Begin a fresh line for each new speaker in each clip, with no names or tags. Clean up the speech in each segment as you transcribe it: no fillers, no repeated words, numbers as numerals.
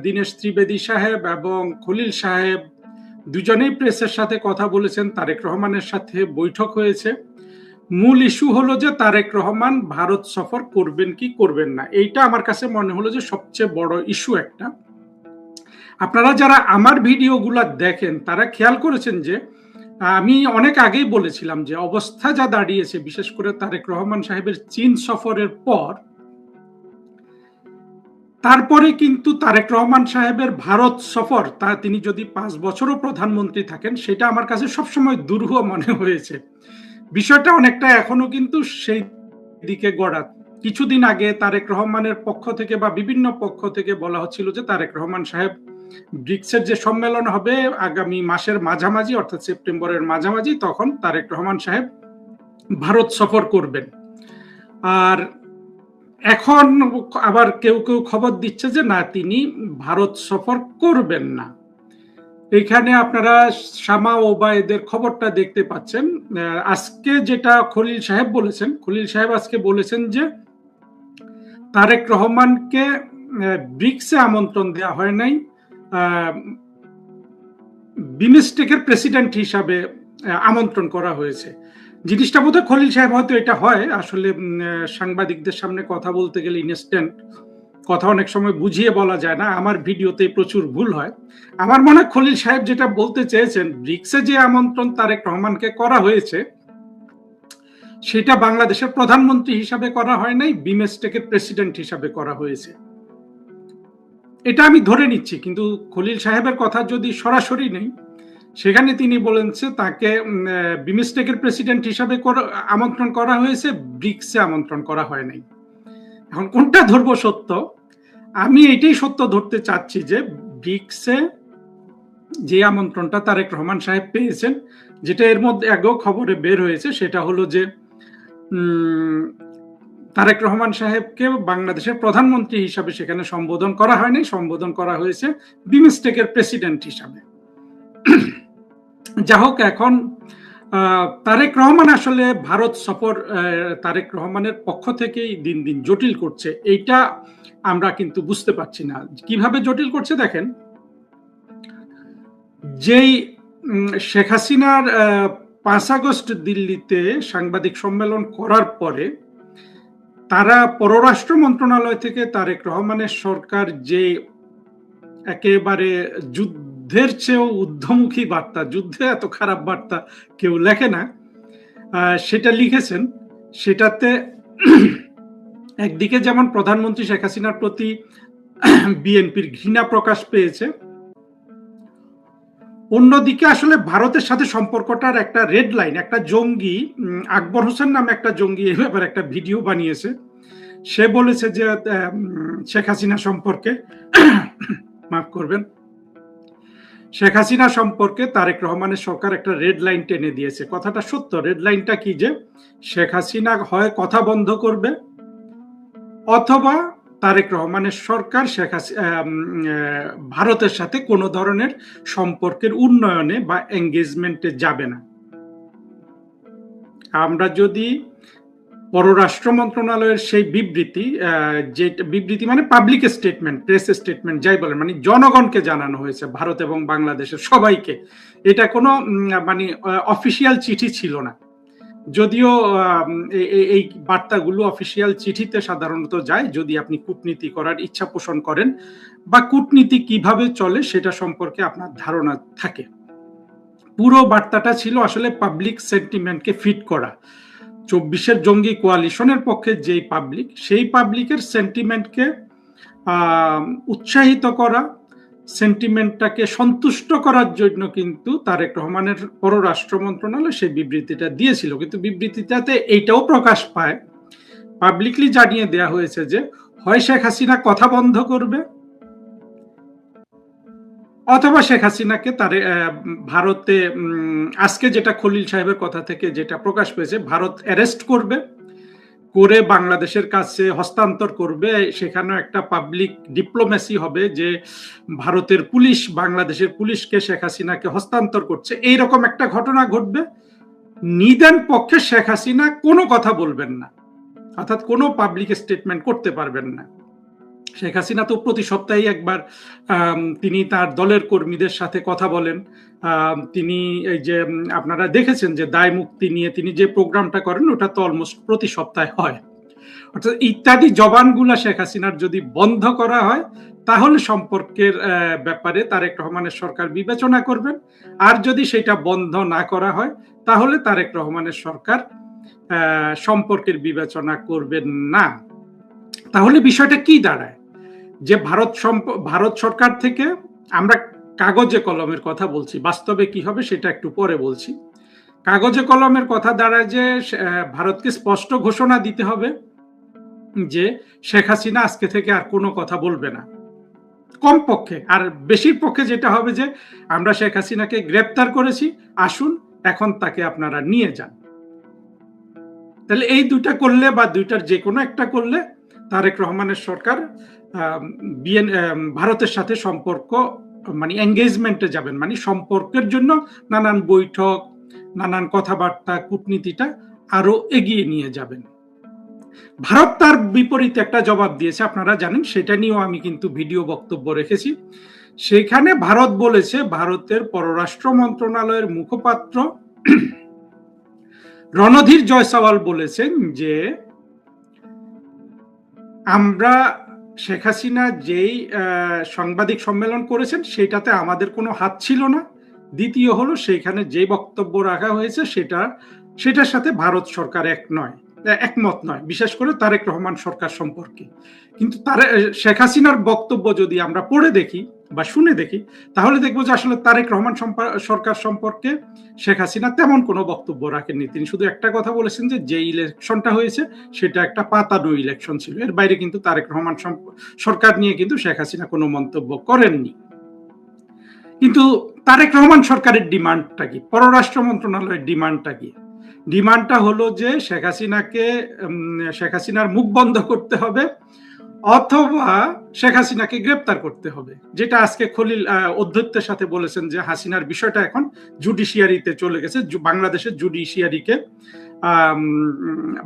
দীনেশ ত্রিবেদী সাহেব এবং খলিল সাহেব দুজনেই প্রেসের সাথে কথা বলেছেন, তারেক রহমানের সাথে বৈঠক হয়েছে। মূল ইস্যু হলো যে তারেক রহমান ভারত সফর করবেন কি করবেন না, এইটা আমার কাছে মনে হলো যে সবচেয়ে বড় ইস্যু একটা। আপনারা যারা আমার ভিডিওগুলা দেখেন তারা খেয়াল করেছেন যে আমি অনেক আগেই বলেছিলাম যে অবস্থা যা দাঁড়িয়েছে, বিশেষ করে তারেক রহমান সাহেবের চীন সফরের পর, তারপরে কিন্তু তারেক রহমান সাহেবের ভারত সফর, তা তিনি যদি 5 বছরও প্রধানমন্ত্রী থাকেন, সেটা আমার কাছে সবসময় দুরূহ মনে হয়েছে। বিষয়টা অনেকটা এখনো কিন্তু সেই দিকে গড়া। কিছুদিন আগে তারেক রহমানের পক্ষ থেকে বা বিভিন্ন পক্ষ থেকে বলা হচ্ছিল যে তারেক রহমান সাহেব ব্রিক্সের যে সম্মেলন হবে আগামী মাসের মাঝামাঝি, অর্থাৎ সেপ্টেম্বরের মাঝামাঝি, তখন তারেক রহমান সাহেব ভারত সফর করবেন। আর এখন আবার কেউ কেউ খবর দিচ্ছে যে না, তিনি ভারত সফর করবেন না। এখানে আপনারা শামা ওবায়দের খবরটা দেখতে পাচ্ছেন। আজকে যেটা খলিল সাহেব বলেছেন, খলিল সাহেব আজকে বলেছেন যে তারেক রহমানকে ব্রিক্সে আমন্ত্রণ দেওয়া হয় নাই, বিমস্টেকের প্রেসিডেন্ট হিসাবে আমন্ত্রণ করা হয়েছে। জিনিসটা বোধহয় খলিল সাহেব হয়তো এটা হয়, আসলে সাংবাদিকদের সামনে কথা বলতে গেলে ইনস্ট্যান্ট কথা অনেক সময় বুঝিয়ে বলা যায় না, আমার ভিডিওতে প্রচুর ভুল হয়। আমার মনে হয় খলিল সাহেব যেটা বলতে চেয়েছেন, ব্রিক্সে যে আমন্ত্রণ তারেক রহমানকে করা হয়েছে সেটা বাংলাদেশের প্রধানমন্ত্রী হিসাবে করা হয় নাই, বিমস্টেকের প্রেসিডেন্ট হিসাবে করা হয়েছে, এটা আমি ধরে নিচ্ছি। কিন্তু খলিল সাহেবের কথা যদি সরাসরি নেই, সেখানে তিনি বলেছে তাকে বিমস্টেকের প্রেসিডেন্ট হিসাবে আমন্ত্রণ করা হয়েছে, ব্রিক্সে আমন্ত্রণ করা হয় নাই। এখন কোনটা ধরবো সত্য? আমি এটাই সত্য ধরতে চাচ্ছি যে ব্রিক্সে যে আমন্ত্রণটা তারেক রহমান সাহেব পেয়েছেন, যেটা এর মধ্যে আগেও খবরে বের হয়েছে, সেটা হলো যে তারেক রহমান সাহেবকে বাংলাদেশের প্রধানমন্ত্রী হিসাবে সেখানে সম্বোধন করা হয়নি, সম্বোধন করা হয়েছে বিমস্টেকের প্রেসিডেন্ট হিসাবে। যা হোক, এখন তারেক রহমান আসলে ভারত সফর তারেক রহমানের পক্ষ থেকেই দিন দিন জটিল করছে, এইটা আমরা কিন্তু বুঝতে পারছি না কিভাবে জটিল করছে। দেখেন, যেই শেখ হাসিনার 5 আগস্ট দিল্লিতে সাংবাদিক সম্মেলন করার পরে তারা পররাষ্ট্র মন্ত্রণালয় থেকে তারেক রহমানের সরকার যে একেবারে যুদ্ধের চেয়েও ঊর্ধ্বমুখী বার্তা, যুদ্ধে এত খারাপ বার্তা কেউ লেখে না, সেটা লিখেছেন। সেটাতে একদিকে যেমন প্রধানমন্ত্রী শেখ হাসিনার প্রতি বিএনপির ঘৃণা প্রকাশ পেয়েছে, অন্যদিকে আসলে ভারতের সাথে সম্পর্কটার একটা রেড লাইন, একটা জঙ্গি আকবর হোসেন নামে একটা জঙ্গি এই ব্যাপারে একটা ভিডিও বানিয়েছে। সে বলেছে যে শেখ হাসিনা সম্পর্কে, মাফ করবেন, শেখ হাসিনা সম্পর্কে তারেক রহমানের সরকার একটা রেড লাইন টেনে দিয়েছে। কথাটা সত্য। রেড লাইনটা কি? যে শেখ হাসিনা হয় কথা বন্ধ করবে, অথবা তারেক রহমানের সরকার ভারতের সাথে কোনো ধরনের সম্পর্কের উন্নয়নে বা এঙ্গেজমেন্টে যাবে না। আমরা যদি পররাষ্ট্র মন্ত্রণালয়ের সেই বিবৃতি, যে বিবৃতি মানে পাবলিক স্টেটমেন্ট, প্রেস স্টেটমেন্ট যাই বলেন, মানে জনগণকে জানানো হয়েছে ভারত এবং বাংলাদেশের সবাইকে, এটা কোনো মানে অফিসিয়াল চিঠি ছিল না। যদিও এই বার্তাগুলো অফিসিয়াল চিঠিতে সাধারণত যায় যদি আপনি কূটনীতি করার ইচ্ছা পোষণ করেন বা কূটনীতি কিভাবে চলে সেটা সম্পর্কে আপনার ধারণা থাকে। পুরো বার্তাটা ছিল আসলে পাবলিক সেন্টিমেন্টকে ফিট করা। 24-এর জঙ্গি কোয়ালিশনের পক্ষে যেই পাবলিক, সেই পাবলিকের সেন্টিমেন্টকে উৎসাহিত করা, সেন্টিমেন্টটাকে সন্তুষ্ট করার জন্য কিন্তু তারেক রহমানের পররাষ্ট্র মন্ত্রণালয় সেই বিবৃতিটা দিয়েছিল। কিন্তু বিবৃতিটাতে এইটাও প্রকাশ পায়, পাবলিকলি জানিয়ে দেয়া হয়েছে যে হয় শেখ হাসিনা কথা বন্ধ করবে, অথবা শেখ হাসিনাকে ভারতে, আজকে যেটা খলিল সাহেবের কথা থেকে যেটা প্রকাশ পেয়েছে, ভারত অ্যারেস্ট করবে, করে বাংলাদেশের কাছে হস্তান্তর করবে। সেখানেও একটা পাবলিক ডিপ্লোমেসি হবে যে ভারতের পুলিশ বাংলাদেশের পুলিশকে শেখ হাসিনাকে হস্তান্তর করছে, এইরকম একটা ঘটনা ঘটবে। নিদান পক্ষে শেখ হাসিনা কোনো কথা বলবেন না, অর্থাৎ কোনো পাবলিক স্টেটমেন্ট করতে পারবেন না। শেখ হাসিনা তো প্রতি সপ্তাহে একবার তিনি তার দলের কর্মীদের সাথে কথা বলেন। তিনি এই যে আপনারা দেখেছেন যে দায় মুক্তি নিয়ে তিনি যে প্রোগ্রামটা করেন ওটা তো অলমোস্ট প্রতি সপ্তাহে হয়। অর্থাৎ ইত্যাদি জবানগুলা শেখ হাসিনার যদি বন্ধ করা হয় তাহলে সম্পর্কের ব্যাপারে তারেক রহমানের সরকার বিবেচনা করবেন। আর যদি সেটা বন্ধ না করা হয় তাহলে তারেক রহমানের সরকার সম্পর্কের বিবেচনা করবেন না। তাহলে বিষয়টা কি দাঁড়ায় যে ভারত সরকার থেকে আমরা কাগজে কলমের কথা বলছি, বাস্তবে কি হবে সেটা একটু পরে বলছি। কাগজে কলমের কথা দাঁড়ায় যে ভারতকে স্পষ্ট ঘোষণা দিতে হবে যে শেখ হাসিনা আজকে থেকে আর কোনো কথা বলবে না, কমপক্ষে। আর বেশির পক্ষে যেটা হবে যে আমরা শেখ হাসিনাকে গ্রেপ্তার করেছি, আসুন এখন তাকে আপনারা নিয়ে যান। তাহলে এই দুইটা করলে বা দুইটার যে কোনো একটা করলে তারেক রহমানের সরকার ভারতের সাথে সম্পর্ক মানে এঙ্গেজমেন্টে যাবেন, মানে সম্পর্কের জন্য নানান বৈঠক, নানান কথাবার্তা, কূটনীতিটা আরো এগিয়ে নিয়ে যাবেন। ভারত তার বিপরীতে একটা জবাব দিয়েছে, আপনারা জানেন, সেটা নিয়েও আমি কিন্তু ভিডিও বক্তব্য রেখেছি। সেখানে ভারত বলেছে, ভারতের পররাষ্ট্র মন্ত্রণালয়ের মুখপাত্র রণধীর জয়সওয়াল বলেছেন যে আমরা শেখ হাসিনা যেই সাংবাদিক সম্মেলন করেছেন সেটাতে আমাদের কোনো হাত ছিল না। দ্বিতীয় হলো সেইখানে যে বক্তব্য রাখা হয়েছে সেটার সাথে ভারত সরকার একমত নয়, বিশেষ করে তারেক রহমান সরকার সম্পর্কে। কিন্তু শেখ হাসিনার বক্তব্য যদি আমরা পড়ে দেখি বা শুনে দেখি তাহলে দেখবো যে আসলে তারেক রহমান সরকার সম্পর্কে শেখ হাসিনা তেমন কোনো বক্তব্য রাখেননি। তিনি শুধু একটা কথা বলেছেন যে ইলেকশনটা হয়েছে সেটা একটা পাতানো ইলেকশন ছিল, এর বাইরে কিন্তু তারেক রহমান সরকার নিয়ে কিন্তু শেখ হাসিনা কোনো মন্তব্য করেননি। কিন্তু তারেক রহমান সরকারের ডিমান্ডটা কি, পররাষ্ট্র মন্ত্রণালয়ের ডিমান্ডটা কি? ডিমান্ডটা হলো যে শেখ হাসিনার মুখ বন্ধ করতে হবে অথবা শেখ হাসিনাকে গ্রেপ্তার করতে হবে, যেটা আজকে খলিল অধ্যক্ষের সাথে বলেছেন যে হাসিনার বিষয়টা এখন জুডিশিয়ারিতে চলে গেছে, বাংলাদেশের জুডিশিয়ারিকে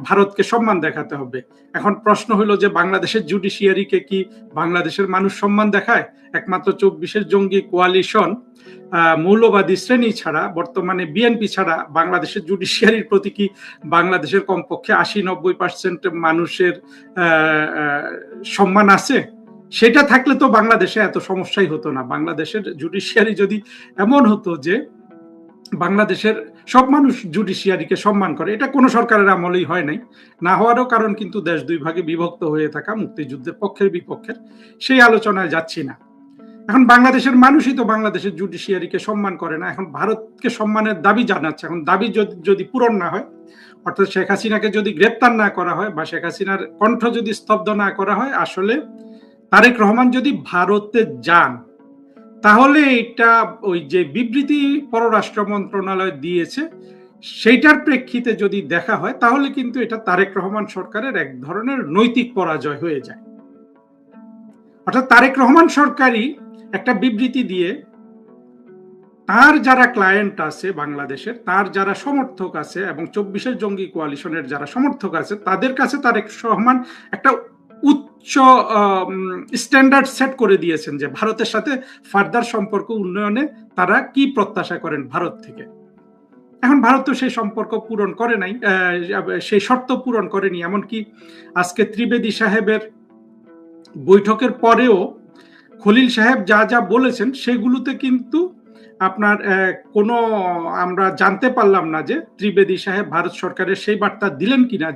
ভারতকে সম্মান দেখাতে হবে। এখন প্রশ্ন হলো যে বাংলাদেশের জুডিশিয়ারিকে কি বাংলাদেশের মানুষ সম্মান দেখায়? একমাত্র 24-এর জঙ্গি কোয়ালিশন মৌলবাদী শ্রেণী ছাড়া, বর্তমানে বিএনপি ছাড়া বাংলাদেশের জুডিশিয়ারির প্রতি কি বাংলাদেশের কমপক্ষে 80-90% মানুষের সম্মান আছে? সেটা থাকলে তো বাংলাদেশে এত সমস্যাই হতো না। বাংলাদেশের জুডিশিয়ারি যদি এমন হতো যে বাংলাদেশের সব মানুষ জুডিশিয়ারিকে সম্মান করে, এটা কোনো সরকারের আমলেই হয় নাই। না হওয়ারও কারণ কিন্তু দেশ দুই ভাগে বিভক্ত হয়ে থাকা, মুক্তিযুদ্ধের পক্ষের বিপক্ষের, সেই আলোচনায় যাচ্ছি না। এখন বাংলাদেশের মানুষই তো বাংলাদেশের জুডিশিয়ারিকে সম্মান করে না, এখন ভারতকে সম্মানের দাবি জানাচ্ছে। এখন দাবি যদি পূরণ না হয়, অর্থাৎ শেখ হাসিনাকে যদি গ্রেপ্তার না করা হয় বা শেখ হাসিনার কণ্ঠ যদি স্তব্ধ না করা হয়, আসলে তারেক রহমান যদি ভারতে যান তাহলে এটা ওই যে বিবৃতি পররাষ্ট্র মন্ত্রণালয় দিয়েছে সেইটার প্রেক্ষিতে যদি দেখা হয় তাহলে কিন্তু এটা তারেক রহমান সরকারের এক ধরনের নৈতিক পরাজয় হয়ে যায়। অর্থাৎ তারেক রহমান সরকারই একটা বিবৃতি দিয়ে তার যারা ক্লায়েন্ট আছে বাংলাদেশের, তার যারা সমর্থক আছে এবং 24-এর জঙ্গি কোয়ালিশনের যারা সমর্থক আছে তাদের কাছে তারেক রহমান একটা উচ্চ স্ট্যান্ডার্ড সেট করে দিয়েছেন যে ভারতের সাথে ফার্দার সম্পর্ক উন্নয়নে তারা কি প্রত্যাশা করেন ভারত থেকে। এখন ভারত তো সেই সম্পর্ক পূরণ করে নাই, সেই শর্ত পূরণ করেনি। এমনকি আজকে ত্রিবেদী সাহেবের বৈঠকের পরেও খলিল সাহেব যা যা বলেছেন সেগুলোতে কিন্তু আপনার কোনো আমরা জানতে পারলাম না যে ত্রিবেদী সাহেব ভারত সরকারের সেই বার্তা দিলেন কিনা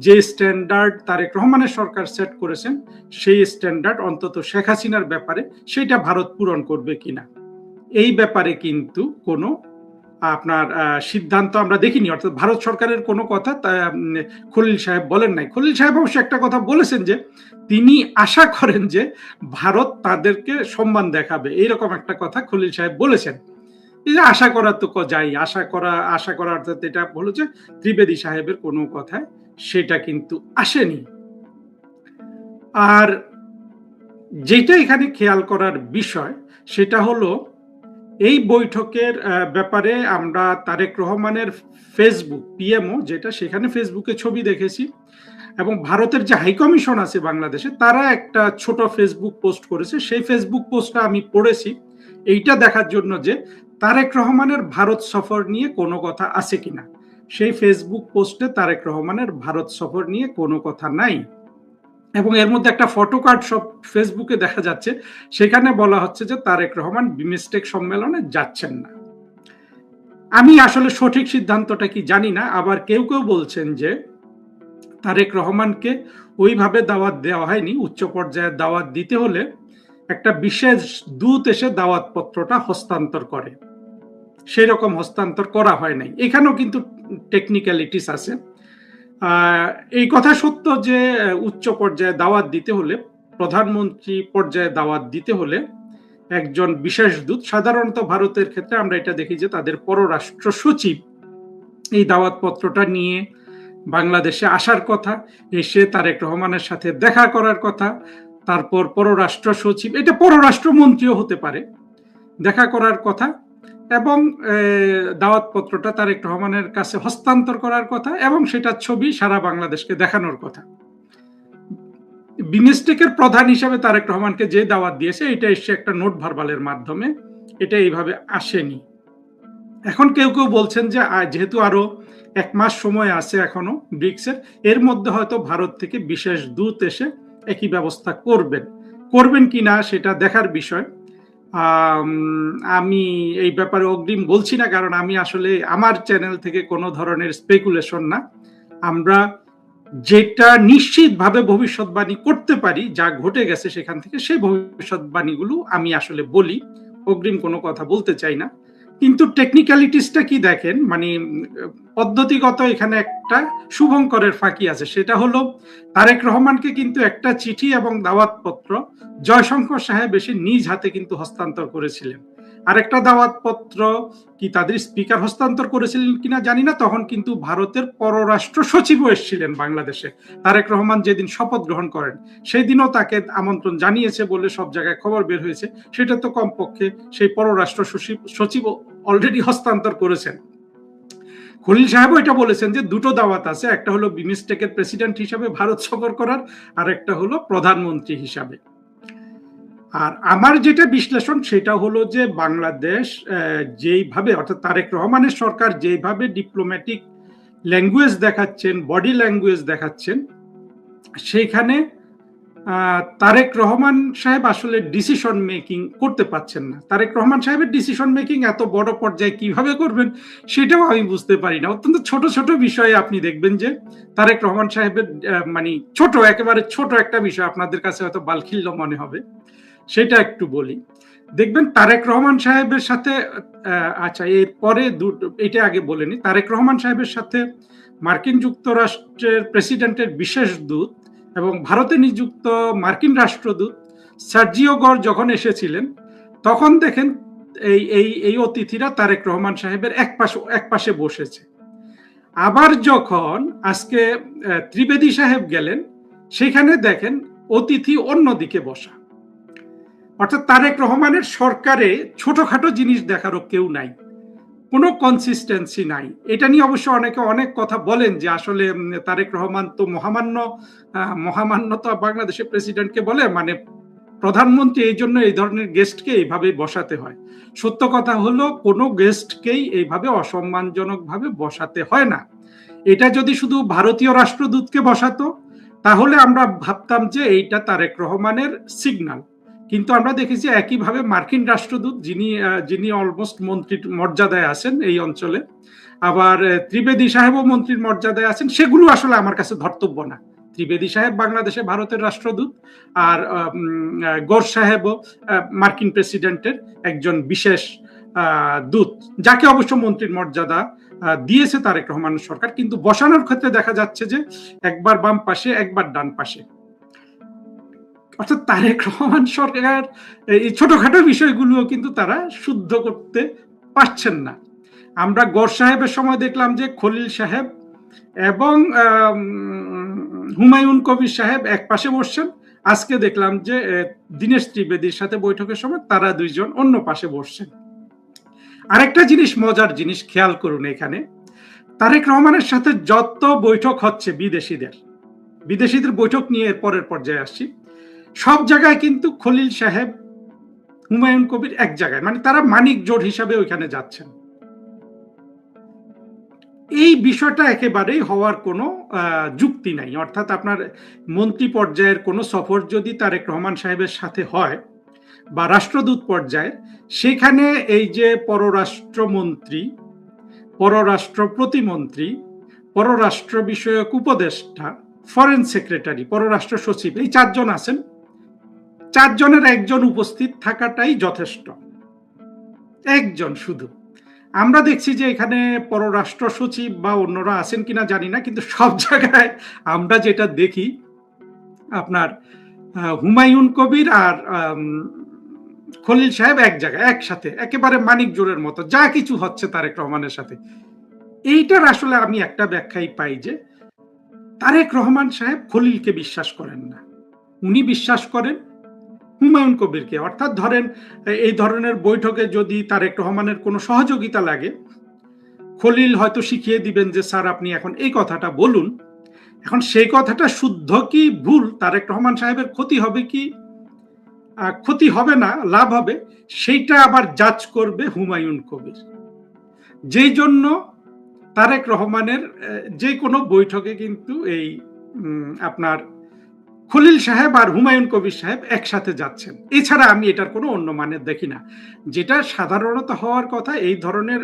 যে স্ট্যান্ডার্ড তারেক রহমানের সরকার সেট করেছেন সেই স্ট্যান্ডার্ড অন্তত শেখ হাসিনার ব্যাপারে সেটা ভারত পূরণ করবে কিনা, এই ব্যাপারে কিন্তু কোনো আপনার সিদ্ধান্ত আমরা দেখিনি। অর্থাৎ ভারত সরকারের কোনো কথা খলিল সাহেব বলেন নাই। খলিল সাহেব অবশ্য একটা কথা বলেছেন যে তিনি আশা করেন যে ভারত তাদেরকে সম্মান দেখাবে, এইরকম একটা কথা খলিল সাহেব বলেছেন। এই যে আশা করা তো যাই, আশা করা অর্থাৎ এটা হলো যে ত্রিবেদী সাহেবের কোনো কথায় সেটা কিন্তু আসেনি। আর যেটা এখানে খেয়াল করার বিষয় সেটা হলো এই বৈঠকের ব্যাপারে আমরা তারেক রহমানের ফেসবুক পিএমও যেটা, সেখানে ফেসবুকে ছবি দেখেছি। এবং ভারতের যে হাই কমিশন আছে বাংলাদেশে, তারা একটা ছোট ফেসবুক পোস্ট করেছে। সেই ফেসবুক পোস্টটা আমি পড়েছি এইটা দেখার জন্য যে তারেক রহমানের ভারত সফর নিয়ে কোনো কথা আছে কিনা। সেই ফেসবুক পোস্টে তারেক রহমানের ভারত সফর নিয়ে কোনো কথা নাই, এবং এর মধ্যে একটা ফটো কার্ড সব ফেসবুকে দেখা যাচ্ছে, সেখানে বলা হচ্ছে যে তারেক রহমান বিমস্টেক সম্মেলনে যাচ্ছেন না। আমি আসলে সঠিক সিদ্ধান্তটা কি জানি না। আবার কেউ কেউ বলছেন যে তারেক রহমানকে ওইভাবে দাওয়াত দেওয়া হয়নি, উচ্চ পর্যায়ের দাওয়াত দিতে হলে একটা বিশেষ দূত এসে দাওয়াত পত্রটা হস্তান্তর করে, সেই রকম হস্তান্তর করা হয় নাই। এখানেও কিন্তু টেকনিক্যালিটিস আছে। এই কথা সত্য যে উচ্চ পর্যায়ে দাওয়াত দিতে হলে, প্রধানমন্ত্রী পর্যায়ে দাওয়াত দিতে হলে একজন বিশেষ দূত, সাধারণত ভারতের ক্ষেত্রে আমরা এটা দেখি যে তাদের পররাষ্ট্র সচিব এই দাওয়াত পত্রটা নিয়ে বাংলাদেশে আসার কথা, এসে তারেক রহমানের সাথে দেখা করার কথা, তারপর পররাষ্ট্র সচিব, এটা পররাষ্ট্রমন্ত্রীও হতে পারে, দেখা করার কথা, এবং দাওয়াত পত্রটা তারেক রহমানের কাছে হস্তান্তর করার কথা, এবং সেটা ছবি সারা বাংলাদেশকে দেখানোর কথা। বিমস্টেকের প্রধান হিসাবে তারেক রহমানকে যে দাওয়াত দিয়েছে, এটা এসে একটা নোট ভার্বালের মাধ্যমে, এটা এইভাবে আসেনি। এখন কেউ কেউ বলছেন যে যেহেতু আরো 1 মাস সময় আছে এখনো ব্রিক্সের, এর মধ্যে হয়তো ভারত থেকে বিশেষ দূত এসে একই ব্যবস্থা করবেন কিনা সেটা দেখার বিষয়। আমি এই ব্যাপারে অগ্রিম বলছি না, কারণ আমি আসলে আমার চ্যানেল থেকে কোনো ধরনের স্পেকুলেশন না। আমরা যেটা নিশ্চিতভাবে ভবিষ্যৎবাণী করতে পারি, যা ঘটে গেছে সেখান থেকে, সেই ভবিষ্যৎবাণীগুলো আমি আসলে বলি, অগ্রিম কোনো কথা বলতে চাই না। কিন্তু টেকনিক্যালিটিসটা কি দেখেন, মানে পদ্ধতিগত এখানে একটা শুভঙ্করের ফাঁকি আছে। সেটা হলো তারেক রহমানকে কিন্তু একটা চিঠি এবং দাওয়াতপত্র জয়শঙ্কর সাহেব এসে নিজ হাতে কিন্তু হস্তান্তর করেছিলেন। আরেকটা দাওয়াতপত্র কি তাদের স্পিকার হস্তান্তর করেছিলেন কিনা জানি না। তখন কিন্তু ভারতের পররাষ্ট্র সচিবও এসেছিলেন বাংলাদেশে। তারেক রহমান যেদিন শপথ গ্রহণ করেন সেই দিনও তাকে আমন্ত্রণ জানিয়েছে বলে সব জায়গায় খবর বের হয়েছে। সেটা তো কমপক্ষে সেই পররাষ্ট্র সচিব অলরেডি হস্তান্তর করেছেন। খলিল সাহেব এটা বলেছেন যে দুটো দাওয়াত আছে, একটা হলো বিমস্টেকের প্রেসিডেন্ট হিসাবে ভারত সফর করার, আর একটা হলো প্রধানমন্ত্রী হিসাবে। আর আমার যেটা বিশ্লেষণ সেটা হলো যে বাংলাদেশ যেইভাবে, অর্থাৎ তারেক রহমানের সরকার যেইভাবে ডিপ্লোম্যাটিক ল্যাঙ্গুয়েজ দেখাচ্ছেন, বডি ল্যাঙ্গুয়েজ দেখাচ্ছেন, সেইখানে তারেক রহমান সাহেব আসলে ডিসিশন মেকিং করতে পারছেন না। তারেক রহমান সাহেবের ডিসিশন মেকিং এত বড় পর্যায়ে কিভাবে করবেন সেটাও আমি বুঝতে পারি না। অত্যন্ত ছোট ছোট বিষয়ে আপনি দেখবেন যে তারেক রহমান সাহেবের মানে ছোট, একেবারে ছোট একটা বিষয় আপনাদের কাছে হয়তো বালখিল্য মনে হবে, সেটা একটু বলি। দেখবেন তারেক রহমান সাহেবের সাথে, আচ্ছা এরপরে এটা আগে বলে নি, তারেক রহমান সাহেবের সাথে মার্কিন যুক্তরাষ্ট্রের প্রেসিডেন্টের বিশেষ দূত এবং ভারতে নিযুক্ত মার্কিন রাষ্ট্রদূত সার্জিও গর যখন এসেছিলেন, তখন দেখেন এই অতিথিরা তারেক রহমান সাহেবের এক পাশে বসেছে। আবার যখন আজকে ত্রিবেদী সাহেব গেলেন, সেখানে দেখেন অতিথি অন্যদিকে বসা। অর্থাৎ তারেক রহমানের সরকারে ছোটখাটো জিনিস দেখারও কেউ নাই, কোনো কনসিস্টেন্সি নাই। এটা নিয়ে অবশ্য অনেকে অনেক কথা বলেন যে আসলে তারেক রহমান তো মহামান্য তো বাংলাদেশের প্রেসিডেন্টকে বলে, মানে প্রধানমন্ত্রী, এই জন্য এই ধরনের গেস্টকে এইভাবে বসাতে হয়। সত্য কথা হলো কোনো গেস্টকেই এইভাবে অসম্মানজনক ভাবে বসাতে হয় না। এটা যদি শুধু ভারতীয় রাষ্ট্রদূতকে বসাতো তাহলে আমরা ভাবতাম যে এইটা তারেক রহমানের সিগন্যাল। কিন্তু আমরা দেখেছি একইভাবে মার্কিন রাষ্ট্রদূত যিনি অলমোস্ট মন্ত্রীর মর্যাদায় আছেন এই অঞ্চলে, আবার ত্রিবেদী সাহেবও মন্ত্রীর মর্যাদায় আছেন, সেগুলো আসলে আমার কাছে ধর্তব্য না। ত্রিবেদী সাহেব বাংলাদেশে ভারতের রাষ্ট্রদূত, আর গর সাহেবও মার্কিন প্রেসিডেন্টের একজন বিশেষ দূত, যাকে অবশ্য মন্ত্রীর মর্যাদা দিয়েছে তারেক রহমানের সরকার। কিন্তু বসানোর ক্ষেত্রে দেখা যাচ্ছে যে একবার বাম পাশে একবার ডান পাশে। অর্থাৎ তারেক রহমান সরকার এই ছোটখাটো বিষয়গুলো কিন্তু তারা শুদ্ধ করতে পারছেন না। আমরা গর সাহেবের সময় দেখলাম যে খলিল সাহেব এবং হুমায়ুন কবির সাহেব এক পাশে বসছেন। আজকে দেখলাম যে দীনেশ ত্রিবেদীর সাথে বৈঠকের সময় তারা দুইজন অন্য পাশে বসছেন। আরেকটা জিনিস, মজার জিনিস খেয়াল করুন, এখানে তারেক রহমানের সাথে যত বৈঠক হচ্ছে বিদেশিদের, বিদেশিদের বৈঠক নিয়ে এর পরের পর্যায়ে আসছি। সব জায়গায় কিন্তু খলিল সাহেব, হুমায়ুন কবির এক জায়গায়, মানে তারা মানিক জোড় হিসাবে ওইখানে যাচ্ছেন। এই বিষয়টা একেবারেই হওয়ার কোনো যুক্তি নাই। অর্থাৎ আপনার মন্ত্রী পর্যায়ের কোনো সফর যদি তারেক রহমান সাহেবের সাথে হয় বা রাষ্ট্রদূত পর্যায়ে, সেখানে এই যে পররাষ্ট্রমন্ত্রী, পররাষ্ট্র প্রতিমন্ত্রী, পররাষ্ট্র বিষয়ক উপদেষ্টা, ফরেন সেক্রেটারি, পররাষ্ট্র সচিব, এই 4 জন আছেন। 4 জনের একজন উপস্থিত থাকাটাই যথেষ্ট, একজন শুধু। আমরা দেখছি যে এখানে পররাষ্ট্র সচিব বা অন্যরা আছেন কিনা জানি না, কিন্তু সব জায়গায় আমরা যেটা দেখি আপনার হুমায়ুন কবির আর খলিল সাহেব এক জায়গায় একসাথে, একেবারে মানিক জোড়ের মতো যা কিছু হচ্ছে তারেক রহমানের সাথে। এইটার আসলে আমি একটা ব্যাখ্যাই পাই যে তারেক রহমান সাহেব খলিলকে বিশ্বাস করেন না, উনি বিশ্বাস করেন হুমায়ুন কবিরকে। অর্থাৎ ধরেন এই ধরনের বৈঠকে যদি তারেক রহমানের কোনো সহযোগিতা লাগে, খলিল হয়তো শিখিয়ে দিবেন যে স্যার আপনি এখন এই কথাটা বলুন। এখন সেই কথাটা শুদ্ধ কি ভুল, তারেক রহমান সাহেবের ক্ষতি হবে কি ক্ষতি হবে না, লাভ হবে, সেইটা আবার জাজ করবে হুমায়ুন কবির। যেই জন্য তারেক রহমানের যে কোনো বৈঠকে কিন্তু এই আপনার খলিল সাহেব আর হুমায়ুন কবির সাহেব একসাথে যাচ্ছেন। এছাড়া আমি এটার কোনো অন্য মানে দেখি না। যেটা সাধারণত হওয়ার কথা, এই ধরনের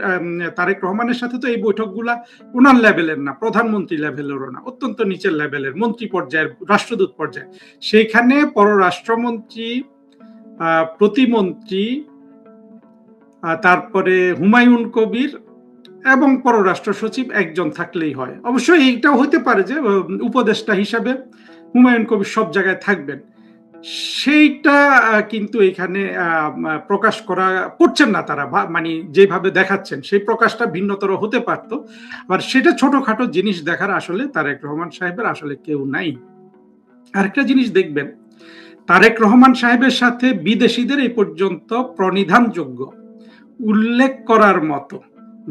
তারেক রহমানের সাথে তো এই বৈঠকগুলা ওনার লেভেলের না, প্রধানমন্ত্রী লেভেলেরও না, অত্যন্ত নিচের লেভেলের, মন্ত্রী পর্যায়ের, রাষ্ট্রদূত পর্যায়ে। সেইখানে পররাষ্ট্রমন্ত্রী, প্রতিমন্ত্রী, তারপরে হুমায়ুন কবির এবং পররাষ্ট্র সচিব একজন থাকলেই হয়। অবশ্যই এইটাও হতে পারে যে উপদেষ্টা হিসাবে হুমায়ুন কবির সব জায়গায় থাকবেন, সেইটা কিন্তু এখানে প্রকাশ করছেন না তারা, মানে যেভাবে দেখাচ্ছেন সেই প্রকাশটা ভিন্নতর হতে পারত। আর সেটা ছোটখাটো জিনিস দেখার আসলে তারেক রহমান সাহেবের আসলে কেউ নাই। আরেকটা জিনিস দেখবেন, তারেক রহমান সাহেবের সাথে বিদেশিদের এই পর্যন্ত প্রণিধানযোগ্য, উল্লেখ করার মতো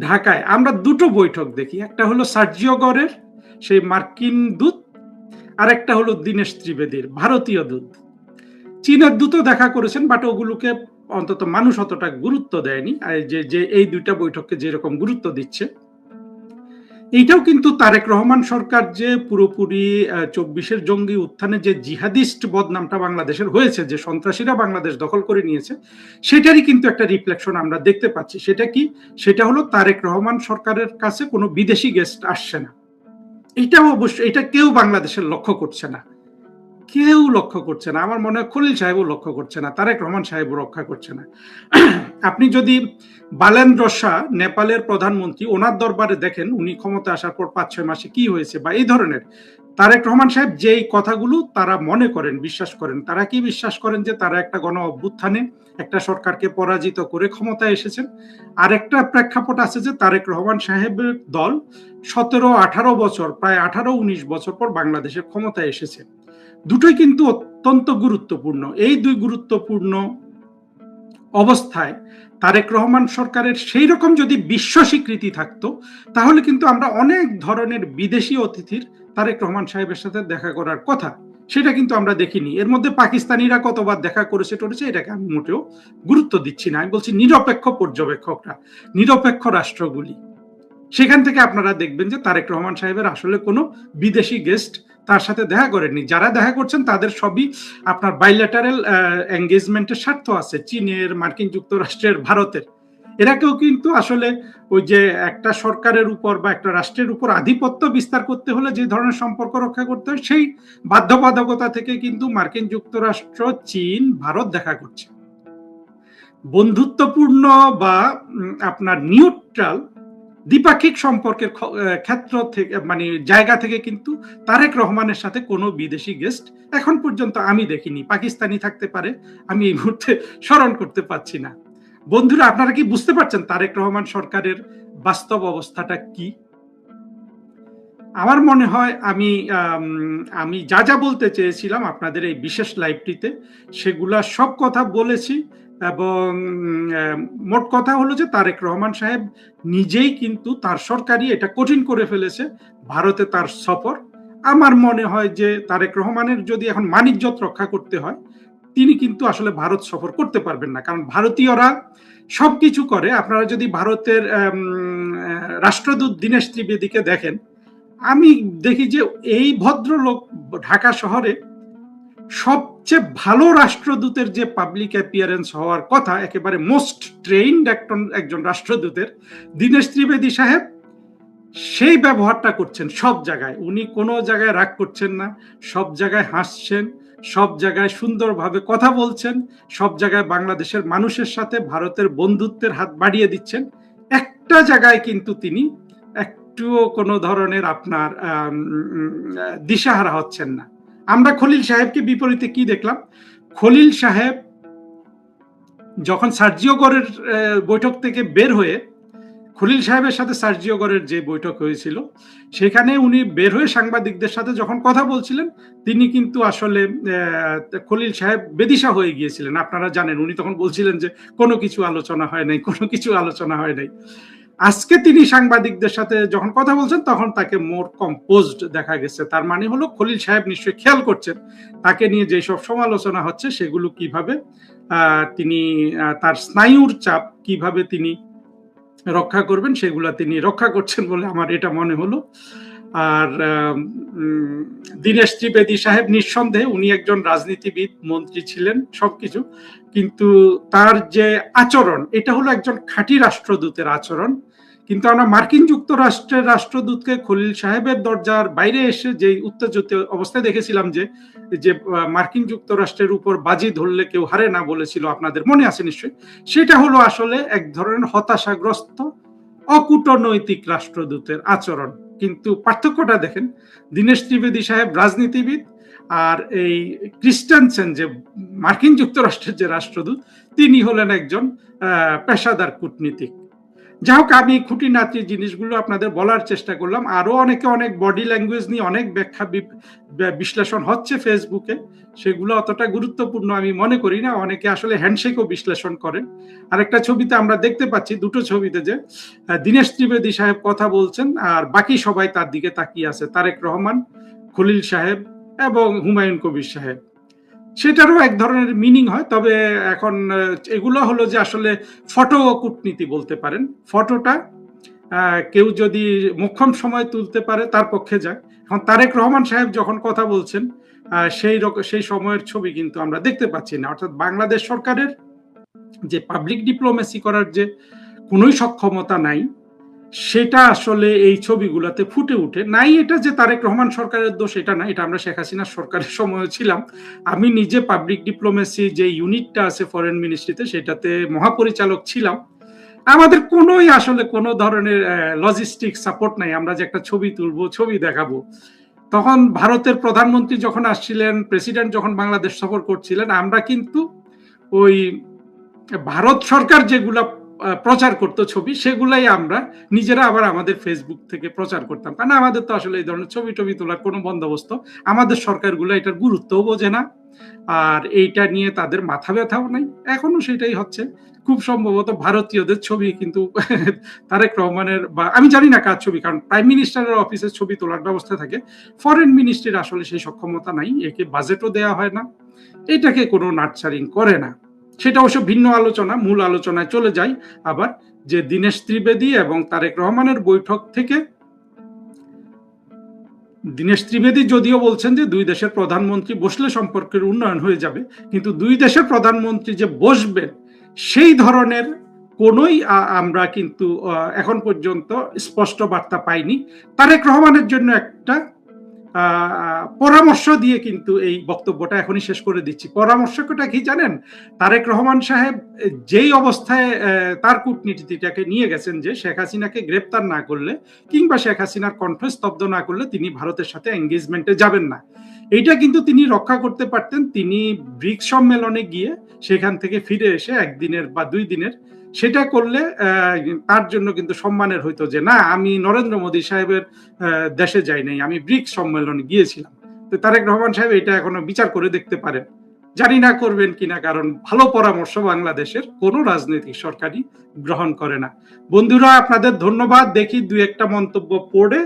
ঢাকায় আমরা দুটো বৈঠক দেখি। একটা হলো সার্জিও গরের সেই মার্কিন দূত, আর একটা হলো দীনেশ ত্রিবেদীর ভারতীয় দূত। চীনের দূতও দেখা করেছেন, বাট ওগুলোকে অন্তত মানুষ অতটা গুরুত্ব দেয়নি, যে এই দুইটা বৈঠককে যেরকম গুরুত্ব দিচ্ছে। এইটাও কিন্তু তারেক রহমান সরকার যে পুরোপুরি 24-এর জঙ্গি উত্থানে যে জিহাদিস্ট বদনামটা বাংলাদেশের হয়েছে, যে সন্ত্রাসীরা বাংলাদেশ দখল করে নিয়েছে, সেটারই কিন্তু একটা রিফ্লেকশন আমরা দেখতে পাচ্ছি। সেটা কি? সেটা হলো তারেক রহমান সরকারের কাছে কোনো বিদেশি গেস্ট আসছে না। এটাও অবশ্যই, এটা কেউ বাংলাদেশের লক্ষ্য করছে না, কেউ লক্ষ্য করছে না। আমার মনে হয় খলিল সাহেবও লক্ষ্য করছে না, তারেক রহমান সাহেবও রক্ষা করছে না। আপনি যদি বালেন্দ্র শাহ, নেপালের প্রধানমন্ত্রী, ওনার দরবারে দেখেন উনি ক্ষমতা আসার পর 5-6 মাসে কি হয়েছে, বা এই ধরনের তারেক রহমান সাহেব যেই কথাগুলো তারা মনে করেন, বিশ্বাস করেন, তারা কি বিশ্বাস করেন যে তারা একটা গণ অভ্যুত্থানে একটা সরকারকে পরাজিত করে ক্ষমতায় এসেছেন। আর একটা প্রেক্ষাপট আছে যে তারেক রহমান সাহেবের দল 17-18 বছর, প্রায় 18-19 বছর পর বাংলাদেশের ক্ষমতায় এসেছে। দুটোই কিন্তু অত্যন্ত গুরুত্বপূর্ণ। এই দুই গুরুত্বপূর্ণ অবস্থায় তারেক রহমান সরকারের সেই রকম যদি বিশ্ব স্বীকৃতি থাকতো, তাহলে কিন্তু আমরা অনেক ধরনের বিদেশি অতিথির তারেক রহমান সাহেবের সাথে দেখা করার কথা, সেটা কিন্তু আমরা দেখিনি। এর মধ্যে পাকিস্তানিরা কতবার দেখা করেছে এটাকে আমি মোটেও গুরুত্ব দিচ্ছি না। আমি বলছি নিরপেক্ষ পর্যবেক্ষকরা, নিরপেক্ষ রাষ্ট্রগুলি, সেখান থেকে আপনারা দেখবেন যে তারেক রহমান সাহেবের আসলে কোনো বিদেশি গেস্ট তার সাথে দেখা করেননি। যারা দেখা করছেন তাদের সবই আপনার বাইলেটারাল এঙ্গেজমেন্টের স্বার্থ আছে, চীনের, মার্কিন যুক্তরাষ্ট্রের, ভারতের। এরা কেউ কিন্তু আসলে ওই যে একটা সরকারের উপর বা একটা রাষ্ট্রের উপর আধিপত্য বিস্তার করতে হলে যে ধরনের সম্পর্ক রক্ষা করতে হয়, সেই বাধ্যবাধকতা থেকে কিন্তু মার্কিন যুক্তরাষ্ট্র, চীন, ভারত দেখা করছে। বন্ধুত্বপূর্ণ বা আপনার নিউট্রাল দ্বিপাক্ষিক সম্পর্কের ক্ষেত্র থেকে, মানে জায়গা থেকে কিন্তু তারেক রহমানের সাথে কোনো বিদেশি গেস্ট এখন পর্যন্ত আমি দেখিনি। পাকিস্তানি থাকতে পারে, আমি এই মুহূর্তে স্মরণ করতে পারছি না। বন্ধুরা, আপনারা কি বুঝতে পারছেন তারেক রহমান সরকারের বাস্তব অবস্থাটা কি? আমার মনে হয় আমি যা যা বলতে চেয়েছিলাম আপনাদের এই বিশেষ লাইভটিতে, সেগুলা সব কথা বলেছি। এবং মোট কথা হলো যে তারেক রহমান সাহেব নিজেই কিন্তু তার সরকারই এটা কঠিন করে ফেলেছে, ভারতে তার সফর। আমার মনে হয় যে তারেক রহমানের যদি এখন মানিজ্যত রক্ষা করতে হয়, তিনি কিন্তু আসলে ভারত সফর করতে পারবেন না, কারণ ভারতীয়রা সবকিছু করে। আপনারা যদি ভারতের রাষ্ট্রদূত দীনেশ ত্রিবেদীকে দেখেন, আমি দেখি যে এই ভদ্রলোক ঢাকা শহরে সবচেয়ে ভালো রাষ্ট্রদূতের যে পাবলিক অ্যাপিয়ারেন্স হওয়ার কথা, একেবারে মোস্ট ট্রেইনড একজন রাষ্ট্রদূতের দীনেশ ত্রিবেদী সাহেব সেই ব্যবহারটা করছেন সব জায়গায়। উনি কোনো জায়গায় রাগ করছেন না, সব জায়গায় হাসছেন, সব জায়গায় সুন্দরভাবে কথা বলছেন, সব জায়গায় বাংলাদেশের মানুষের সাথে ভারতের বন্ধুত্বের হাত বাড়িয়ে দিচ্ছেন। একটা জায়গায় কিন্তু তিনি একটুও কোনো ধরনের আপনার দিশাহারা হচ্ছেন না। আমরা খলিল সাহেবকে বিপরীতে কি দেখলাম? খলিল সাহেব যখন সার্জিও গরের বৈঠক থেকে বের হয়ে, খলিল সাহেবের সাথে সার্জিও গরের যে বৈঠক হয়েছিল, সেখানে উনি বের হয়ে সাংবাদিকদের সাথে যখন কথা বলছিলেন, তিনি কিন্তু আসলে খলিল সাহেব বেদিশা হয়ে গিয়েছিলেন। আপনারা জানেন উনি তখন বলছিলেন যে কোনো কিছু আলোচনা হয় নাই, কোনো কিছু আলোচনা হয় নাই। আজকে তিনি সাংবাদিকদের সাথে যখন কথা বলছেন, তখন তাকে মোর কম্পোজড দেখা গেছে। তার মানে হলো খলিল সাহেব নিশ্চয়ই খেয়াল করছেন তাকে নিয়ে যেসব সমালোচনা হচ্ছে সেগুলো কিভাবে তিনি তার স্নায়ুর চাপ কিভাবে তিনি রক্ষা করবেন, সেগুলা তিনি রক্ষা করছেন বলে আমার এটা মনে হলো। আর দীনেশ ত্রিবেদী সাহেব নিঃসন্দেহে উনি একজন রাজনীতিবিদ, মন্ত্রী ছিলেন, সবকিছু, কিন্তু তার যে আচরণ, এটা হলো একজন খাঁটি রাষ্ট্রদূতের আচরণ। কিন্তু আমরা মার্কিন যুক্তরাষ্ট্রের রাষ্ট্রদূতকে খলিল সাহেবের দরজার বাইরে এসে যে উত্তেজিত অবস্থায় দেখেছিলাম, যে মার্কিন যুক্তরাষ্ট্রের উপর বাজি ধরলে কেউ হারে না বলেছিল, আপনাদের মনে আছে নিশ্চয়ই। সেটা হলো আসলে এক ধরনের হতাশাগ্রস্ত অকূটনৈতিক রাষ্ট্রদূতের আচরণ। কিন্তু পার্থক্যটা দেখেন, দীনেশ ত্রিবেদী সাহেব রাজনীতিবিদ, আর এই ক্রিস্টেনসেন যে মার্কিন যুক্তরাষ্ট্রের যে রাষ্ট্রদূত, তিনি হলেন একজন পেশাদার কূটনীতিক। যাই হোক, আমি খুঁটিনাটি জিনিসগুলো আপনাদের বলার চেষ্টা করলাম। আরো অনেকে অনেক বডি ল্যাঙ্গুয়েজ নিয়ে অনেক ব্যাখ্যা বিশ্লেষণ হচ্ছে ফেসবুকে, সেগুলো অতটা গুরুত্বপূর্ণ আমি মনে করি না। অনেকে আসলে হ্যান্ডশেকও বিশ্লেষণ করেন। আরেকটা ছবিতে আমরা দেখতে পাচ্ছি, দুটো ছবিতে, যে দীনেশ ত্রিবেদী সাহেব কথা বলছেন আর বাকি সবাই তার দিকে তাকিয়ে আছে, তারেক রহমান, খলিল সাহেব এবং হুমায়ুন কবির সাহেব। সেটারও এক ধরনের মিনিং হয়। তবে এখন এগুলো হলো যে আসলে ফটো কূটনীতি বলতে পারেন। ফটোটা কেউ যদি মোক্ষম সময় তুলতে পারে তার পক্ষে যায়। এখন তারেক রহমান সাহেব যখন কথা বলছেন, সেই সময়ের ছবি কিন্তু আমরা দেখতে পাচ্ছি না। অর্থাৎ বাংলাদেশ সরকারের যে পাবলিক ডিপ্লোমেসি করার যে কোনোই সক্ষমতা নাই, সেটা আসলে এই ছবিগুলোতে ফুটে উঠে নাই। এটা যে তারেক রহমান সরকারের দোষ এটা না, এটা আমরা শেখ হাসিনার সরকারের সময় ছিলাম। আমি নিজে পাবলিক ডিপ্লোমেসি যে ইউনিটটা আছে ফরেন মিনিস্ট্রিতে, সেটাতে মহাপরিচালক ছিলাম। আমাদের কোনোই আসলে কোনো ধরনের লজিস্টিক সাপোর্ট নাই। আমরা যে একটা ছবি তুলবো, ছবি দেখাবো, তখন ভারতের প্রধানমন্ত্রী যখন আসছিলেন, প্রেসিডেন্ট যখন বাংলাদেশ সফর করছিলেন, আমরা কিন্তু ওই ভারত সরকার যেগুলা প্রচার করতো ছবি, সেগুলাই আমরা নিজেরা আবার আমাদের ফেসবুক থেকে প্রচার করতাম। কারণ আমাদের তো আসলে এই ধরনের ছবি টবি তোলার কোনো বন্দোবস্ত, আমাদের সরকারগুলো এটার গুরুত্বও বোঝে না, আর এইটা নিয়ে তাদের মাথা ব্যথাও নাই। এখনো সেটাই হচ্ছে। খুব সম্ভবত ভারতীয়দের ছবি কিন্তু তারেক রহমানের, বা আমি জানি না কার ছবি, কারণ প্রাইম মিনিস্টারের অফিসের ছবি তোলার ব্যবস্থা থাকে, ফরেন মিনিস্ট্রির আসলে সেই সক্ষমতা নাই, একে বাজেটও দেওয়া হয় না, এটাকে কোনো নার্চারিং করে না। সেটা অবশ্য ভিন্ন আলোচনা। মূল আলোচনায় চলে যাই আবার, যে দীনেশ ত্রিবেদী এবং তারেক রহমানের বৈঠক থেকে দীনেশ ত্রিবেদী যদিও বলছেন যে দুই দেশের প্রধানমন্ত্রী বসলে সম্পর্কের উন্নয়ন হয়ে যাবে, কিন্তু দুই দেশের প্রধানমন্ত্রী যে বসবেন সেই ধরনের কোনোই আমরা কিন্তু এখন পর্যন্ত স্পষ্ট বার্তা পাইনি। তারেক রহমানের জন্য একটা পরামর্শ দিয়ে কিন্তু এই বক্তব্যটা এখনই শেষ করে দিচ্ছি। পরামর্শটা কি জানেন? তারেক রহমান সাহেব যেই অবস্থায় তার কূটনীতিটাকে নিয়ে গেছেন, যে শেখ হাসিনাকে গ্রেপ্তার না করলে কিংবা শেখ হাসিনার কণ্ঠ স্তব্ধ না করলে তিনি ভারতের সাথে এঙ্গেজমেন্টে যাবেন না, এইটা কিন্তু তিনি রক্ষা করতে পারতেন। তিনি ব্রিক্স সম্মেলনে গিয়ে সেখান থেকে ফিরে এসে একদিনের বা 2 দিনের, সেটা করলে তার জন্য কিন্তু সম্মানের হইতো, যে না, আমি নরেন্দ্র মোদী সাহেবের দেশে যাই নাই, আমি ব্রিক্স সম্মেলনে গিয়েছিলাম। তো তারেক রহমান সাহেব এটা এখনো বিচার করে দেখতে পারেন। জানি না করবেন কিনা, কারণ ভালো পরামর্শ বাংলাদেশের কোনো রাজনৈতিক সরকারই গ্রহণ করে না। বন্ধুরা, আপনাদের ধন্যবাদ। দেখি 2-1টা মন্তব্য পড়ে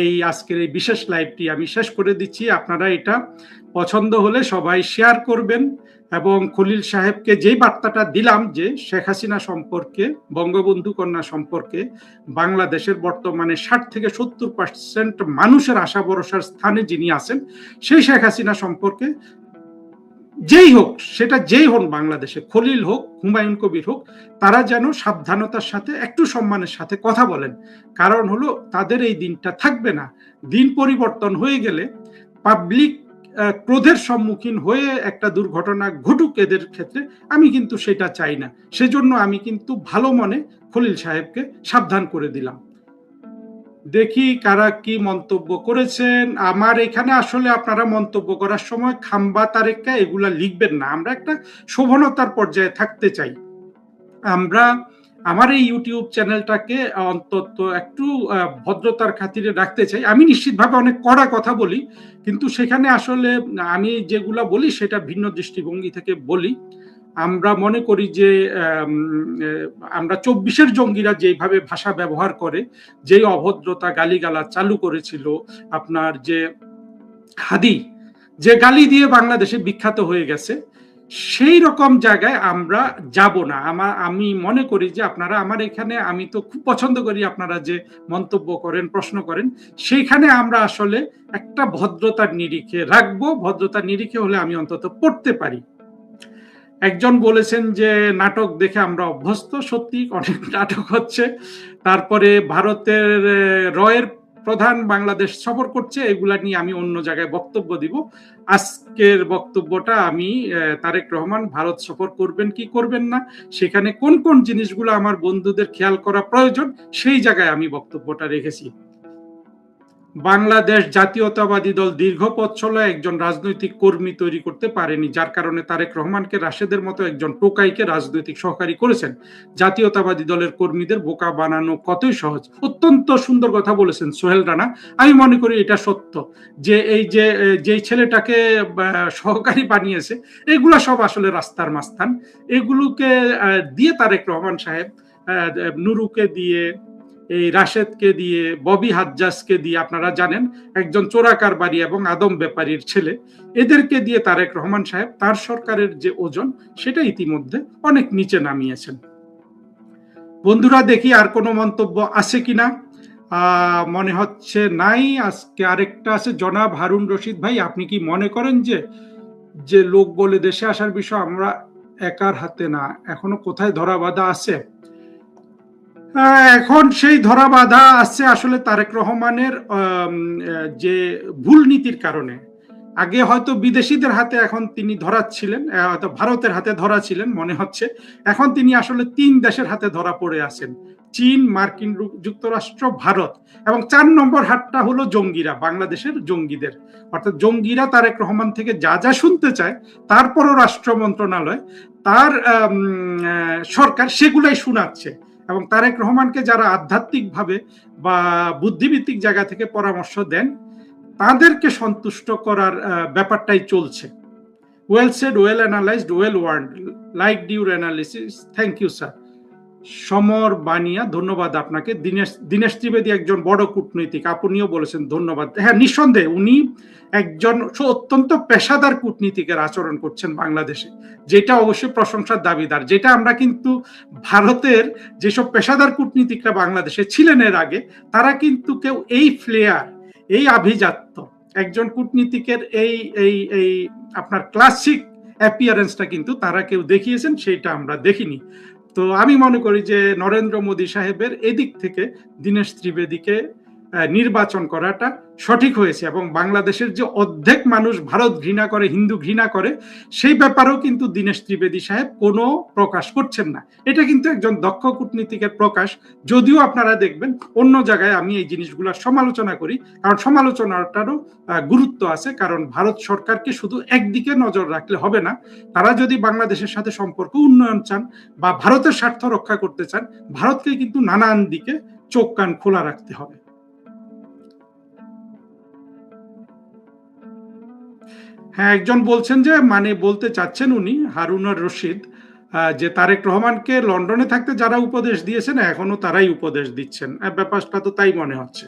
এই আজকের এই বিশেষ লাইভটি আমি শেষ করে দিচ্ছি। আপনারা এটা পছন্দ হলে সবাই শেয়ার করবেন এবং খলিল সাহেবকে যেই বার্তাটা দিলাম যে শেখ হাসিনা সম্পর্কে, বঙ্গবন্ধু কন্যা সম্পর্কে, বাংলাদেশের বর্তমানে 60 থেকে 70% মানুষের আশা ভরসার স্থানে যিনি আছেন, সেই শেখ হাসিনা সম্পর্কে যেই হোক, সেটা যেই হন বাংলাদেশে, খলিল হোক, হুমায়ুন কবির হোক, তারা যেন সাবধানতার সাথে, একটু সম্মানের সাথে কথা বলেন। কারণ হলো তাদের এই দিনটা থাকবে না। দিন পরিবর্তন হয়ে গেলে পাবলিক ক্রোধের সম্মুখীন হয়ে একটা দুর্ঘটনা ঘটুক এদের ক্ষেত্রে, আমি কিন্তু সেটা চাই না। সেজন্য আমি কিন্তু ভালো মনে খলিল সাহেবকে সাবধান করে দিলাম। দেখি কারা কি মন্তব্য করেছেন। আমার এখানে আসলে আপনারা মন্তব্য করার সময় খাম্বা তারেক্কা এগুলা লিখবেন না। আমরা একটা শোভনতার পর্যায়ে থাকতে চাই। আমরা আমার এই ইউটিউব চ্যানেলটাকে অন্তত একটু ভদ্রতার খাতিরে রাখতে চাই। আমি নিশ্চিতভাবে অনেক কড়া কথা বলি, কিন্তু সেখানে আসলে আমি যেগুলা বলি সেটা ভিন্ন দৃষ্টিভঙ্গি থেকে বলি। আমরা মনে করি যে আমরা 24-এর জঙ্গিরা যেভাবে ভাষা ব্যবহার করে, যেই অভদ্রতা গালিগালাজ চালু করেছিল, আপনার যে হাদি যে গালি দিয়ে বাংলাদেশে বিখ্যাত হয়ে গেছে, সেই রকম জায়গায় আমরা যাব না। আমি মনে করি যে আপনারা আমার এখানে, আমি তো খুব পছন্দ করি আপনারা যে মন্তব্য করেন, প্রশ্ন করেন, সেইখানে আমরা আসলে একটা ভদ্রতার নিরিখে রাখবো। ভদ্রতার নিরিখে হলে আমি অন্তত পড়তে পারি। একজন বলেছেন যে নাটক দেখে আমরা অভ্যস্ত। সত্যি অনেক নাটক হচ্ছে। তারপরে ভারতের রয়ের প্রধান বাংলাদেশ সফর করছে, এগুলা নিয়ে আমি অন্য জায়গায় বক্তব্য দিব। আজকের বক্তব্যটা আমি তারেক রহমান ভারত সফর করবেন কি করবেন না, সেখানে কোন কোন জিনিসগুলো আমার বন্ধুদের খেয়াল করা প্রয়োজন, সেই জায়গায় আমি বক্তব্যটা রেখেছি। বাংলাদেশ জাতীয়তাবাদী দল দীর্ঘ পথ চলা একজন রাজনৈতিক কর্মী তৈরি করতে পারেনি, যার কারণে তারেক রহমানকে রাশেদের মতো একজন টোকাইকে রাজনৈতিক সহকারী করেছেন। জাতীয়তাবাদী দলের কর্মীদের বোকা বানানো কতই সহজ। অত্যন্ত সুন্দর কথা বলেছেন সোহেল রানা। আমি মনে করি এটা সত্য যে এই যে ছেলেটাকে সহকারী বানিয়েছে, এগুলা সব আসলে রাস্তার মাস্তান। এগুলোকে দিয়ে তারেক রহমান সাহেব নুরুকে দিয়ে, এই রাশেদকে দিয়ে, ববি হাজ্জাজকে দিয়ে, আপনারা জানেন একজন চোরাকারবারি এবং আদম ব্যাপারীর ছেলে, এদেরকে দিয়ে তারেক রহমান সাহেব তার সরকারের যে ওজন সেটা ইতিমধ্যে অনেক নিচে নামিয়েছেন। বন্ধুরা, দেখি আর কোনো মন্তব্য আছে কিনা। মনে হচ্ছে নাই। আজকে আরেকটা আছে, জনাব হারুন রশিদ ভাই, আপনি কি মনে করেন যে লোক বলে দেশে আসার বিষয় আমরা একার হাতে না, এখনো কোথায় ধরা বাঁধা আছে? এখন সেই ধরা বাঁধা আছে আসলে তারেক রহমানের যে ভুল নীতির কারণে। আগে হয়তো বিদেশিদের হাতে এখন তিনি ধরাচ্ছিলেন, হয়তো ভারতের হাতে ধরা ছিলেন মনে হচ্ছে। এখন তিনি আসলে 3 দেশের হাতে ধরা পড়ে আছেন, চীন, মার্কিন যুক্তরাষ্ট্র, ভারত। এবং 4 নম্বর হাতটা হলো জঙ্গিরা, বাংলাদেশের জঙ্গিদের। অর্থাৎ জঙ্গিরা তারেক রহমান থেকে যা যা শুনতে চায়, তারপরও রাষ্ট্র মন্ত্রণালয়, তার সরকার সেগুলাই শোনাচ্ছে। এবং তারেক রহমানকে যারা আধ্যাত্মিকভাবে বা বুদ্ধিভিত্তিক জায়গা থেকে পরামর্শ দেন, তাদেরকে সন্তুষ্ট করার ব্যাপারটাই চলছে। Well said, well analysed, well word, like your analysis, thank you sir. Samar Bania, ধন্যবাদ আপনাকে। দীনেশ ত্রিবেদী একজন বড় কূটনৈতিক, আপনিও বলেছেন, ধন্যবাদ। হ্যাঁ, নিঃসন্দেহে উনি একজন অত্যন্ত পেশাদার কূটনীতিকের আচরণ করছেন বাংলাদেশে, যেটা অবশ্যই প্রশংসার দাবিদার। যেটা আমরা কিন্তু ভারতের যেসব পেশাদার কূটনীতিকরা বাংলাদেশে ছিলেন এর আগে, তারা কিন্তু কেউ এই ফ্লেয়ার, এই আভিজাত্য, একজন কূটনীতিকের এই এই এই আপনার ক্লাসিক অ্যাপিয়ারেন্সটা কিন্তু তারা কেউ দেখিয়েছেন, সেইটা আমরা দেখিনি। তো আমি মনে করি যে নরেন্দ্র মোদী সাহেবের এদিক থেকে দীনেশ ত্রিবেদীকে নির্বাচন করাটা সঠিক হয়েছে। এবং বাংলাদেশের যে অর্ধেক মানুষ ভারত ঘৃণা করে, হিন্দু ঘৃণা করে, সেই ব্যাপারেও কিন্তু দীনেশ ত্রিবেদী সাহেব কোনো প্রকাশ করছেন না। এটা কিন্তু একজন দক্ষ কূটনীতিকের প্রকাশ। যদিও আপনারা দেখবেন অন্য জায়গায় আমি এই জিনিসগুলোর সমালোচনা করি, কারণ সমালোচনাটারও গুরুত্ব আছে। কারণ ভারত সরকারকে শুধু একদিকে নজর রাখলে হবে না। তারা যদি বাংলাদেশের সাথে সম্পর্ক উন্নয়ন চান বা ভারতের স্বার্থ রক্ষা করতে চান, ভারতকে কিন্তু নানান দিকে চোখ কান খোলা রাখতে হবে। হ্যাঁ, একজন বলছেন যে, মানে বলতে চাচ্ছেন উনি, হারুনুর রশিদ, যে তারেক রহমানকে লন্ডনে থাকতে যারা উপদেশ দিয়েছেন এখনো তারাই উপদেশ দিচ্ছেন। ব্যাপারটা তো তাই মনে হচ্ছে।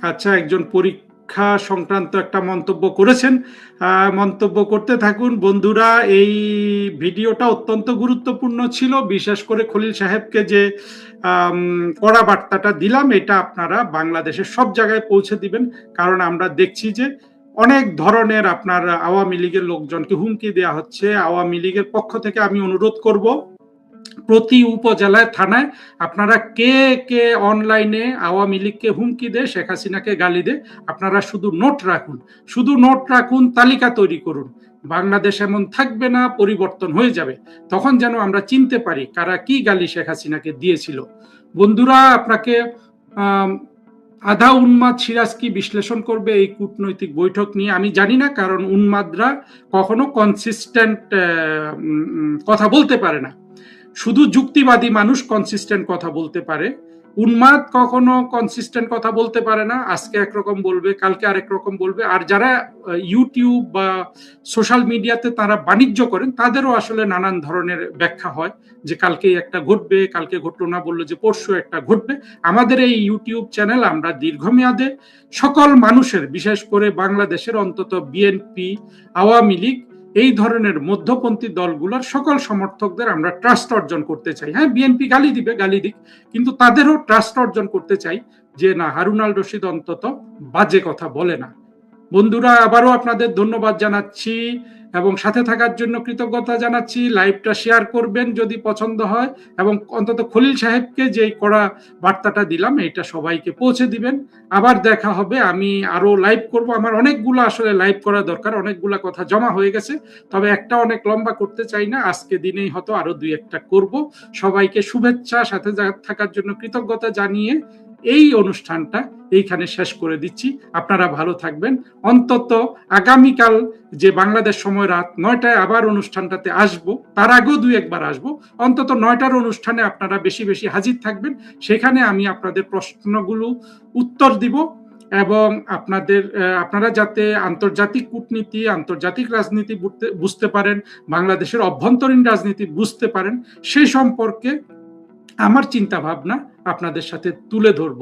আচ্ছা, একজন পরীক্ষা সংক্রান্ত একটা মন্তব্য করেছেন। মন্তব্য করতে থাকুন বন্ধুরা। এই ভিডিওটা অত্যন্ত গুরুত্বপূর্ণ ছিল, বিশেষ করে খলিল সাহেবকে যে কড়া বার্তাটা দিলাম, এটা আপনারা বাংলাদেশের সব জায়গায় পৌঁছে দিবেন। কারণ আমরা দেখছি যে অনেক ধরনের আপনার আওয়ামী লীগের লোকজনকে হুমকি দেওয়া হচ্ছে। আওয়ামী লীগের পক্ষ থেকে আমি অনুরোধ করব, প্রতি উপজেলায় থানায় আপনারা কে কে অনলাইনে আওয়ামী লীগকে হুমকি দেয়, শেখ হাসিনাকে গালি দেয়, আপনারা শুধু নোট রাখুন, শুধু নোট রাখুন, তালিকা তৈরি করুন। বাংলাদেশ এমন থাকবে না, পরিবর্তন হয়ে যাবে। তখন যেন আমরা চিনতে পারি কারা কি গালি শেখ হাসিনাকে দিয়েছিল। বন্ধুরা, আপনাকে আধা উন্মাদ সিরাজ কি বিশ্লেষণ করবে এই কূটনৈতিক বৈঠক নিয়ে আমি জানি না, কারণ উন্মাদরা কখনো কনসিস্টেন্ট কথা বলতে পারে না। শুধু যুক্তিবাদী মানুষ কনসিস্টেন্ট কথা বলতে পারে। উন্মাদ কখনো কনসিস্টেন্ট কথা বলতে পারে না। আজকে একরকম বলবে, কালকে আরেক রকম বলবে। আর যারা ইউটিউব বা সোশ্যাল মিডিয়াতে তারা বাণিজ্য করেন, তাদেরও আসলে নানান ধরনের ব্যাখ্যা হয় যে কালকে একটা ঘটবে, কালকে ঘটলো না, বললো যে পরশু একটা ঘটবে। আমাদের এই ইউটিউব চ্যানেল আমরা দীর্ঘমেয়াদে সকল মানুষের, বিশেষ করে বাংলাদেশের অন্তত বিএনপি, আওয়ামী লীগ, এই ধরনের মধ্যপন্থী দলগুলোর সকল সমর্থকদের আমরা ট্রাস্ট অর্জন করতে চাই। হ্যাঁ, বিএনপি গালি দিবে, গালি দিক, কিন্তু তাদেরও ট্রাস্ট অর্জন করতে চাই যে না, হারুন আল রশিদ অন্তত বাজে কথা বলে না। বন্ধুরা, আবারও আপনাদের ধন্যবাদ জানাচ্ছি এবং সাথে থাকার জন্য কৃতজ্ঞতা জানাচ্ছি। লাইভটা শেয়ার করবেন যদি পছন্দ হয়, এবং অন্তত খলিল সাহেবকে যে কড়া বার্তাটা দিলাম এটা সবাইকে পৌঁছে দিবেন। আবার দেখা হবে, আমি আরো লাইভ করব। আমার অনেকগুলো আসলে লাইভ করা দরকার, অনেকগুলো কথা জমা হয়ে গেছে, তবে একটা অনেক লম্বা করতে চাই না। আজকে দিনেই হয়তো আরো দুই একটা করব। সবাইকে শুভেচ্ছা, সাথে থাকার জন্য কৃতজ্ঞতা জানিয়ে এই অনুষ্ঠানটা এইখানে শেষ করে দিচ্ছি। আপনারা ভালো থাকবেন। অন্তত আগামীকাল যে বাংলাদেশ সময় রাত 9টায় আবার অনুষ্ঠানটাতে আসব, তার আগেও দুই একবার আসব। অন্তত 9টার অনুষ্ঠানে আপনারা বেশি বেশি হাজির থাকবেন। সেখানে আমি আপনাদের প্রশ্নগুলো উত্তর দিব, এবং আপনারা যাতে আন্তর্জাতিক কূটনীতি, আন্তর্জাতিক রাজনীতি বুঝতে পারেন, বাংলাদেশের অভ্যন্তরীণ রাজনীতি বুঝতে পারেন, সেই সম্পর্কে আমার চিন্তা ভাবনা আপনাদের সাথে তুলে ধরব।